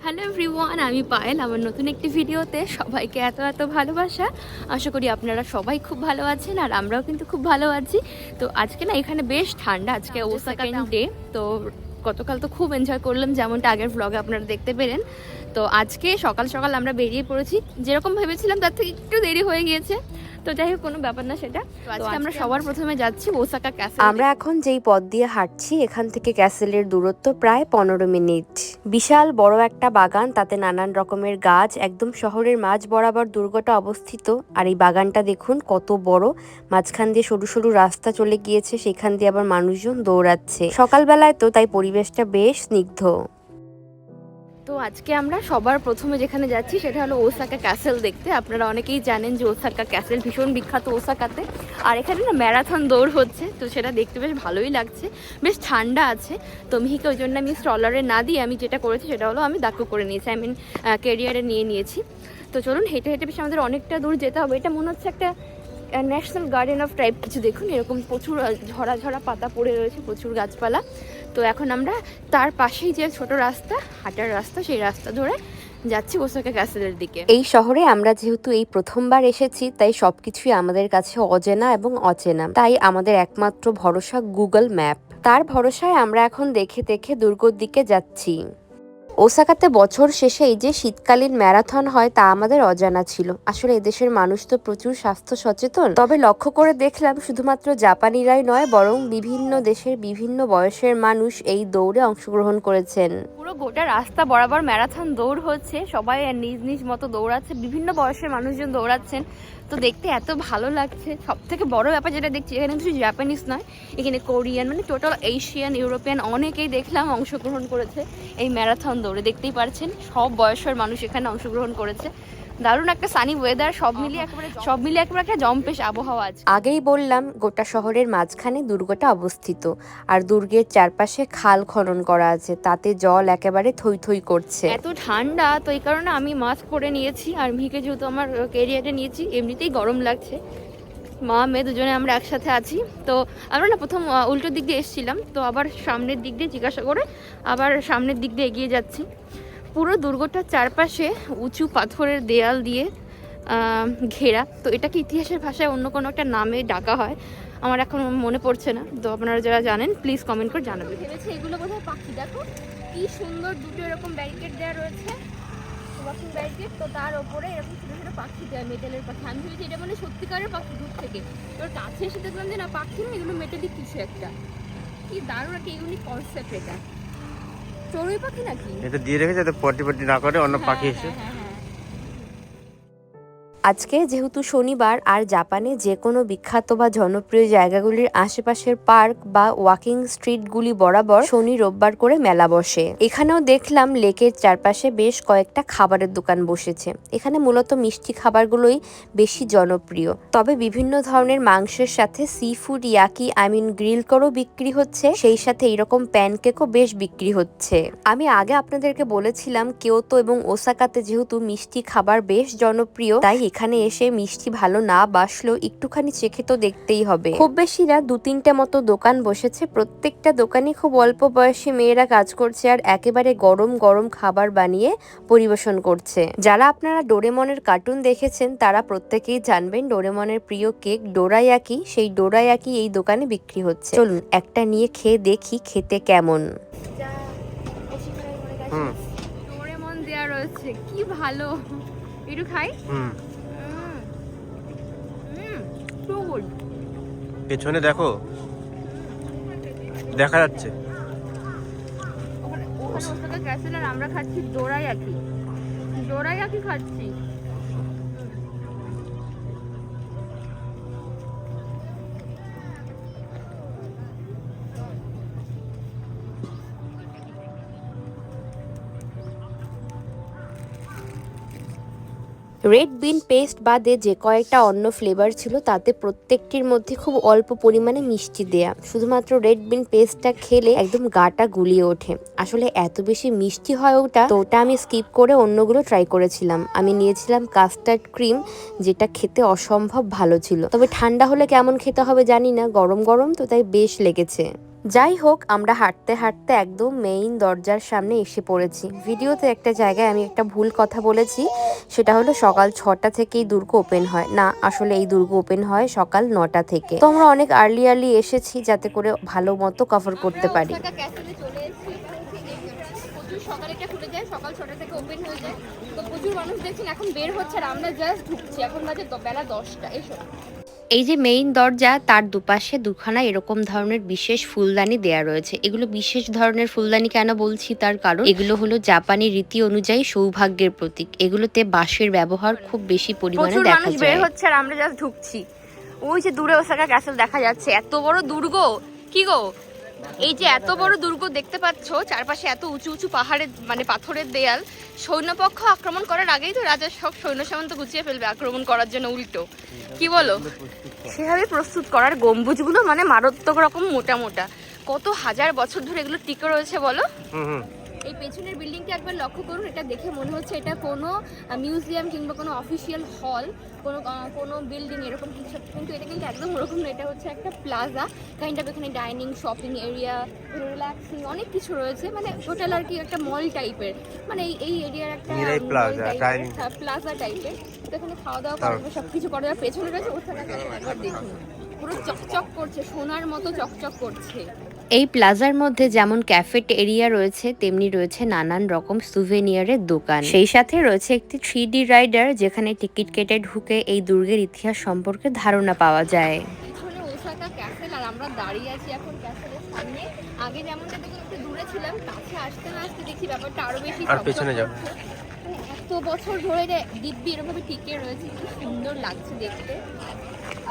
Hello everyone, আমি পায়েল। আমার নতুন একটি ভিডিওতে সবাইকে এত এত ভালোবাসা। আশা করি আপনারা সবাই খুব ভালো আছেন আর আমরাও কিন্তু খুব ভালো আছি। তো আজকে না এখানে বেশ ঠান্ডা, আজকে সেকেন্ড ডে। তো গতকাল তো খুব এনজয় করলাম, যেমনটা আগের ভ্লগে আপনারা দেখতে পেলেন। তো আজকে সকাল সকাল আমরা বেরিয়ে পড়েছি, যেরকম ভেবেছিলাম তার থেকে একটু দেরি হয়ে গিয়েছে। তো যাই হোক, কোনো ব্যাপার না সেটা। তো আজকে আমরা সবার প্রথমে যাচ্ছি ওসাকা ক্যাসেল। আমরা এখন যেই পথ দিয়ে হাঁটছি এখান থেকে ক্যাসেলের দূরত্ব প্রায় 15 মিনিট। বিশাল বড় একটা বাগান, তাতে নানান রকমের গাছ, একদম শহরের মাঝ বরাবর দুর্গটা অবস্থিত। আর এই বাগানটা দেখুন কত বড়, মাঝখান দিয়ে সরু সরু রাস্তা চলে গিয়েছে, সেখান দিয়ে আবার মানুষজন দৌড়াচ্ছে। সকালবেলায় তো তাই পরিবেশটা বেশ স্নিগ্ধ। তো আজকে আমরা সবার প্রথমে যেখানে যাচ্ছি সেটা হলো ওসাকা ক্যাসেল দেখতে। আপনারা অনেকেই জানেন যে ওসাকা ক্যাসেল ভীষণ বিখ্যাত ওসাকাতে। আর এখানে না ম্যারাথন দৌড় হচ্ছে, তো সেটা দেখতে বেশ ভালোই লাগছে, বেশ ঠান্ডা আছে। তো মিহিকে ওই জন্য আমি স্ট্রলারে না দিয়ে আমি যেটা করেছি সেটা হলো আমি দাক্কু করে নিয়েছি, আই মিন ক্যারিয়ারে নিয়েছি। তো চলুন, হেঁটে হেঁটে বেশ আমাদের অনেকটা দূর যেতে হবে। এটা মনে হচ্ছে একটা ন্যাশনাল গার্ডেন অফ টাইপ কিছু। দেখুন এরকম প্রচুর ঝরা ঝরা পাতা পড়ে রয়েছে, প্রচুর গাছপালা। তো এখন আমরা তার পাশেই যে ছোট রাস্তা, হাঁটার রাস্তা, সেই রাস্তা ধরে যাচ্ছি ওসাকা ক্যাসেলের দিকে। এই শহরে আমরা যেহেতু এই প্রথমবার এসেছি, তাই সবকিছুই আমাদের কাছে অজানা এবং অচেনা। তাই আমাদের একমাত্র ভরসা গুগল ম্যাপ। তার ভরসায় আমরা এখন দেখে দেখে দুর্গর দিকে যাচ্ছি। ওসাকাতে বছর শেষে এই যে শীতকালীন ম্যারাথন হয় তা আমাদের অজানা ছিল। আসলে এদেশের মানুষ তো প্রচুর স্বাস্থ্য সচেতন। তবে লক্ষ্য করে দেখলাম শুধুমাত্র জাপানিরাই নয়, বরং বিভিন্ন দেশের বিভিন্ন বয়সের মানুষ এই দৌড়ে অংশগ্রহণ করেছেন। পুরো গোটা রাস্তা বরাবর ম্যারাথন দৌড় হচ্ছে, সবাই নিজ নিজ মতো দৌড়াচ্ছে, বিভিন্ন বয়সের মানুষজন দৌড়াচ্ছেন। তো দেখতে এত ভালো লাগছে। সব থেকে বড় ব্যাপার যেটা দেখছি, এখানে শুধু জাপানিজ নয়, এখানে কোরিয়ান, মানে টোটাল এশিয়ান, ইউরোপিয়ান অনেকেই দেখলাম অংশগ্রহণ করেছে এই ম্যারাথন দৌড়ে। দেখতেই পারছেন সব বয়সের মানুষ এখানে অংশগ্রহণ করেছে। দারুণ একটা সানি ওয়েদার, সব মিলিয়ে একেবারে একটা জম্পেশ আবহাওয়া আছে। আগেই বললাম গোটা শহরের মাঝখানে দুর্গটা অবস্থিত, আর দুর্গের চারপাশে খাল খনন করা আছে, তাতে জল একেবারে থই থই করছে। এত ঠান্ডা, তো এই কারণে আমি মাস্ক পরে নিয়েছি। আর মিহিকে যেহেতু আমার ক্যারিয়ারে নিয়েছি, এমনিতেই গরম লাগছে। মা মেয়ে দুজনে আমরা একসাথে আছি। তো আমরা না প্রথম উল্টো দিক দিয়ে এসেছিলাম, তো আবার সামনের দিক দিয়ে জিজ্ঞাসা করে আবার সামনের দিক দিয়ে এগিয়ে যাচ্ছি। পুরো দুর্গটার চারপাশে উঁচু পাথরের দেয়াল দিয়ে ঘেরা। তো এটাকে ইতিহাসের ভাষায় অন্য কোনো একটা নামে ডাকা হয়, আমার এখন মনে পড়ছে না। তো আপনারা যারা জানেন প্লিজ কমেন্ট করে জানাবেন। ভেবেছি এগুলো বোধহয় পাখি। দেখো কি সুন্দর, দুটো এরকম ব্যারিকেড দেওয়া রয়েছে, ওয়াকিং ব্যারিকেড। তো তার ওপরে এরকম ছোটো ছোটো পাখি দেয়, মেটালের পাখি। আমি ভেবেছি এটা মানে সত্যিকারের পাখি দূর থেকে। এবার কাছে এসে দেখলাম যে না, পাখি না, এগুলো মেটালিক কিছু একটা। কি দারুণ একটা ইউনিক কনসেপ্ট এটা। চড়ুই পাখি নাকি এটা দিয়ে রেখেছে যাতে পটি পটি না করে অন্য পাখি এসে। আজকে যেহেতু শনিবার, আর জাপানে যে কোনো বিখ্যাত বা জনপ্রিয় জায়গাগুলির আশেপাশের পার্ক বা ওয়াকিং স্ট্রিটগুলি বরাবর শনি রোববার করে মেলা বসে। এখানেও দেখলাম লেকের চারপাশে বেশ কয়েকটা খাবারের দোকান বসেছে। এখানে মূলত মিষ্টি খাবারগুলোই বেশি জনপ্রিয়, তবে বিভিন্ন ধরনের মাংসের সাথে সি ফুড, ইয়াকি গ্রিল করেও বিক্রি হচ্ছে। সেই সাথে এরকম প্যানকেকও বেশ বিক্রি হচ্ছে। আমি আগে আপনাদেরকে বলেছিলাম কিয়োতো এবং ওসাকাতে যেহেতু মিষ্টি খাবার বেশ জনপ্রিয়, তাই এখানে এসে মিষ্টি ভালো না বাসলেও একটুখানি চেখে তো দেখতেই হবে। খুব বেশি না, 2-3টে মতো দোকান বসেছে। প্রত্যেকটা দোকানে খুব অল্প বয়সী মেয়েরা কাজ করছে আর একেবারে গরম গরম খাবার বানিয়ে পরিবেশন করছে। যারা আপনারা ডোরেমনের কার্টুন দেখেছেন তারা প্রত্যেকেই জানবেন ডোরেমনের প্রিয় কেক ডোরায়াকি, সেই ডোরায়াকি এই দোকানে বিক্রি হচ্ছে। চলুন একটা নিয়ে খেয়ে দেখি খেতে কেমন। ডোরেমন দেয়া রয়েছে, কি ভালো। একটু খাই। পেছনে দেখো, দেখা যাচ্ছে। ওসাকা ক্যাসেল আর আমরা খাচ্ছি ডোরায়াকি খাচ্ছি। রেড বিন পেস্ট বাদে যে কয়েকটা অন্য ফ্লেভার ছিল তাতে প্রত্যেকটির মধ্যে খুব অল্প পরিমাণে মিষ্টি দেয়া। শুধুমাত্র রেড বিন পেস্টটা খেলে একদম গাটা গুলিয়ে ওঠে। আসলে এত বেশি মিষ্টি হয় ওটা, তো ওটা আমি স্কিপ করে অন্যগুলো ট্রাই করেছিলাম। আমি নিয়েছিলাম কাস্টার্ড ক্রিম, যেটা খেতে অসম্ভব ভালো ছিল। তবে ঠান্ডা হলে কেমন খেতে হবে জানি না, গরম গরম তো তাই বেশ লেগেছে। যাই হোক, আমরা হাঁটতে হাঁটতে একদম মেইন দরজার সামনে এসে পড়েছি। ভিডিওতে একটা জায়গায় আমি একটা ভুল কথা বলেছি, সেটা হলো সকাল 6টা থেকেই দুর্গ ওপেন হয় না, আসলে এই দুর্গ ওপেন হয় সকাল 9টা থেকে। তো আমরা অনেক আর্লি এসেছি যাতে করে ভালো মতো কভার করতে পারি। সকালে এটা খুলে যায়, সকাল 6টা থেকে ওপেন হয়ে যায়, তো প্রচুর মানুষ দেখছেন এখন বের হচ্ছে আর আমরা জাস্ট ঢুকছি। এখন বাজে বেলা 10টা। এসো। এই যে মেইন দরজা, তার দুপাশে দুখানা এরকম ধরনের বিশেষ ফুলদানি দেয়া রয়েছে। এগুলো বিশেষ ধরনের ফুলদানি কেন বলছি তার কারণ এগুলো হলো জাপানি রীতি অনুযায়ী সৌভাগ্যের প্রতীক। এগুলোতে বাঁশের ব্যবহার খুব বেশি পরিমাণে দেখা যায়। মানুষ বের হচ্ছে আর আমরা জাস্ট ঢুকছি। ওই যে দূরে ওসাকা ক্যাসেল দেখা যাচ্ছে, এত বড় দুর্গ। কি গো, এই যে এত বড় দুর্গ দেখতে পাচ্ছো, চারপাশে এত উঁচু উঁচু পাহাড়ের মানে পাথরের দেয়াল। সৈন্যপক্ষ আক্রমণ করার আগেই তো রাজা সব সৈন্য সামন্ত গুছিয়ে ফেলবে আক্রমণ করার জন্য, উল্টো। কি বলো? সেভাবে প্রস্তুত করার গম্বুজগুলো মানে মারাত্মক রকম মোটা মোটা, কত হাজার বছর ধরে এগুলো টিকে রয়েছে বলো। এই পেছনের বিল্ডিংটা একবার লক্ষ্য করুন, এটা দেখে মনে হচ্ছে এটা কোনো মিউজিয়াম কিংবা কোনো অফিসিয়াল হল, কোনো বিল্ডিং এরকম কিছু, কিন্তু এটা কিন্তু একদম ওরকম না। এটা হচ্ছে একটা প্লাজা কাইন্ড অফ। এখানে ডাইনিং, শপিং এরিয়া, রিল্যাক্সিং অনেক কিছু রয়েছে, মানে টোটাল আর কি একটা মল টাইপের, মানে এই এরিয়ার একটা প্লাজা টাইপের। তো এখানে খাওয়া দাওয়া করা যাবে, সবকিছু করা যাবে। পেছনে রয়েছে ওসাকা ক্যাসেল, একবার দেখুন পুরো চকচক করছে, সোনার মতো চকচক করছে। এই প্লাজার মধ্যে যেমন ক্যাফেট এরিয়া রয়েছে, তেমনি রয়েছে নানান রকম সুভেনিয়ারের দোকান। সেই সাথে রয়েছে একটি 3D রাইডার, যেখানে টিকিট কেটে ঢুকে এই দুর্গের ইতিহাস সম্পর্কে ধারণা পাওয়া যায়। পিছনে ওসাকা ক্যাসেল আর আমরা দাঁড়িয়ে আছি এখন ক্যাসেলের সামনে। আগে যেমনটা দেখুন একটু দূরে ছিলাম, কাছে আসতে না আসতে দেখছি ব্যাপারটা আরো বেশি। আর পেছনে যাও। এত বছর ধরে দিব্যি এরকম টিকে রয়েছে, কি সুন্দর লাগছে দেখতে।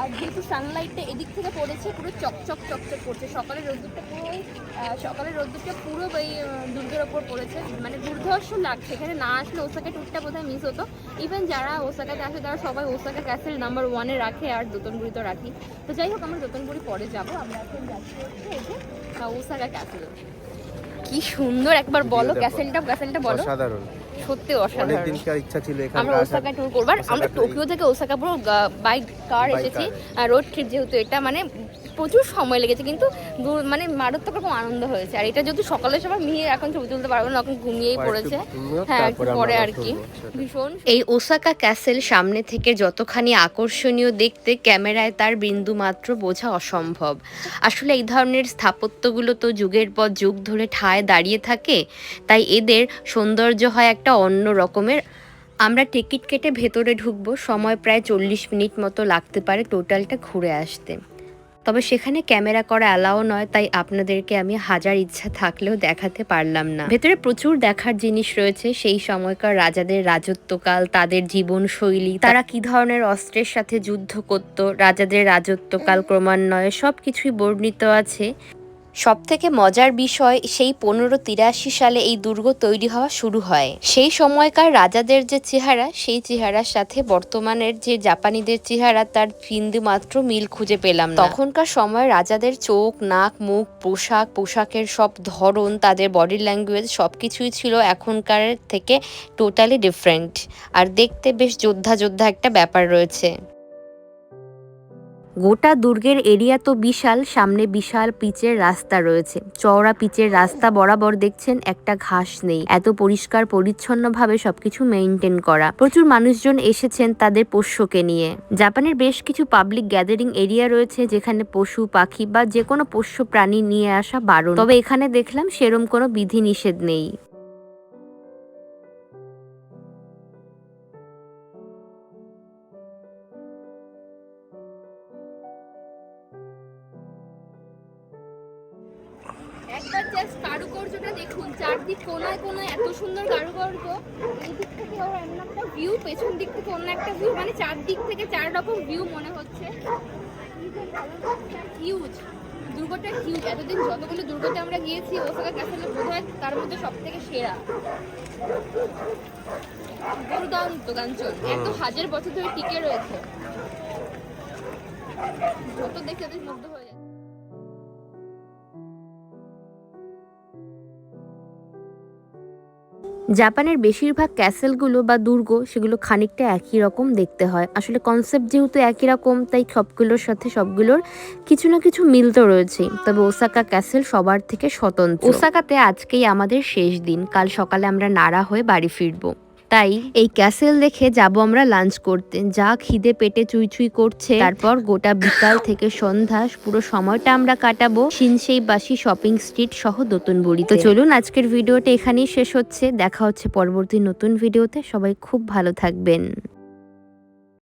আর যেহেতু সানলাইটটা এদিক থেকে পড়েছে, পুরো চকচক চকচক করছে। সকালের রোদ্দুরটা পুরো এই দুর্গের ওপর পড়েছে, মানে দুর্ধর্ষ লাগছে। এখানে না আসলে ওসাকা ট্যুরটা বোধহয় মিস হতো। ইভেন যারা ওসাকাতে আসে তারা সবাই ওসাকা ক্যাসেল নাম্বার 1-এ রাখে, আর দোতনগুড়ি তো রাখি। তো যাই হোক, আমরা দোতনগুড়ি পরে যাবো। আমরা এখন যাচ্ছি হচ্ছে এই যে ওসাকা ক্যাসেল। কি সুন্দর, একবার বলো ক্যাসেলটা বলো। অসাধারণ, সত্যি অসাধারণ। অনেক দিনকার ইচ্ছা ছিল এখানে আমরা ওসাকা ট্যুর করব। আমরা টোকিও থেকে ওসাকা পুরো বাই কার এসেছি, রোড ট্রিপ যেহেতু এটা, মানে প্রচুর সময় লেগেছে, কিন্তু মানে মারাত্মক রকম আনন্দ হয়েছে। আর এটা যেহেতু সকালের সময় মিহি এখন ছবি তুলতে পারবো না, এখন ঘুমিয়েই পড়েছে। হ্যাঁ, একটু পরে আর কি। ভীষণ এই ওসাকা ক্যাসেল সামনে থেকে যতখানি আকর্ষণীয় দেখতে, ক্যামেরায় তার বিন্দু মাত্র বোঝা অসম্ভব। আসলে এই ধরনের স্থাপত্যগুলো তো যুগের পর যুগ ধরে ঠায় দাঁড়িয়ে থাকে, তাই এদের সৌন্দর্য হয় একটা অন্য রকমের। আমরা টিকিট কেটে ভেতরে ঢুকবো, সময় প্রায় 40 মিনিট মতো লাগতে পারে টোটালটা ঘুরে আসতে। তবে সেখানে ক্যামেরা করা অ্যালাও নয়, তাই আপনাদেরকে আমি হাজার ইচ্ছা থাকলেও দেখাতে পারলাম না। ভেতরে প্রচুর দেখার জিনিস রয়েছে, সেই সময়কার রাজাদের রাজত্বকাল, তাদের জীবনশৈলী, তারা কি ধরনের অস্ত্রের সাথে যুদ্ধ করত, রাজাদের রাজত্বকাল ক্রমান্বয়ে সবকিছুই বর্ণিত আছে। সবথেকে মজার বিষয়, সেই 1583 সালে এই দুর্গ তৈরি হওয়া শুরু হয়। সেই সময়কার রাজাদের যে চেহারা, সেই চেহারার সাথে বর্তমানের যে জাপানিদের চেহারা, তার বিন্দু মাত্র মিল খুঁজে পেলাম না। তখনকার সময় রাজাদের চোখ, নাক, মুখ, পোশাকের সব ধরন, তাদের বডি ল্যাঙ্গুয়েজ সবকিছুই ছিল এখনকার থেকে টোটালি ডিফারেন্ট। আর দেখতে বেশ যোদ্ধা একটা ব্যাপার রয়েছে। গোটা দুর্গের এরিয়া তো বিশাল, সামনে বিশাল পিচের রাস্তা রয়েছে। চওড়া পিচের রাস্তা বরাবর দেখছেন একটা ঘাস নেই, এত পরিষ্কার পরিচ্ছন্নভাবে সবকিছু মেইনটেইন করা। প্রচুর মানুষজন এসেছেন তাদের পোষ্যকে নিয়ে। জাপানের বেশ কিছু পাবলিক গ্যাদারিং এরিয়া রয়েছে, যেখানে পশু পাখি বা যে কোনো পোষ্য প্রাণী নিয়ে আসা বারণ। তবে এখানে দেখলাম সেরম কোনো বিধি নিষেধ নেই। একবার জাস্ট কারুকার্যটা দেখুন, চারদিক কোনায় কোনায় এত সুন্দর কারুকার্য। এই দিক থেকে ওরা এমন একটা ভিউ, পেছন দিক থেকে অন্য একটা ভিউ, মানে চারদিক থেকে 4 রকম ভিউ মনে হচ্ছে। হিউজ দুর্গটা, হিউজ। এতদিন যতগুলো দুর্গতে আমরা গিয়েছি, ওসাকা ক্যাসেল বোধহয় তার মধ্যে সব থেকে সেরা। দুর্দান্ত কাঞ্চন, এত হাজার বছর ধরে টিকে রয়েছে, যত দেখে তাদের মুগ্ধ হয়ে যায়। জাপানের বেশিরভাগ ক্যাসেলগুলো বা দুর্গ সেগুলো খানিকটা একই রকম দেখতে হয়। আসলে কনসেপ্ট যেহেতু একই রকম, তাই সবগুলোর সাথে সবগুলোর কিছু না কিছু মিল তো রয়েছেই। তবে ওসাকা ক্যাসেল সবার থেকে স্বতন্ত্র। ওসাকাতে আজকেই আমাদের শেষ দিন, কাল সকালে আমরা নাড়া হয়ে বাড়ি ফিরবো। তাই এই ক্যাসেল দেখে যাব আমরা লাঞ্চ করতে। যা খিদে পেটে চুই করছে। তারপর গোটা বিকাল থেকে সন্ধ্যা পুরো সময়টা আমরা কাটাবো শিনসেইবাশি শপিং স্ট্রিট সহ দোতনবুড়িতে। তো চলুন, আজকের ভিডিওটা এখানেই শেষ হচ্ছে। দেখা হচ্ছে পরবর্তী নতুন ভিডিওতে। সবাই খুব ভালো থাকবেন।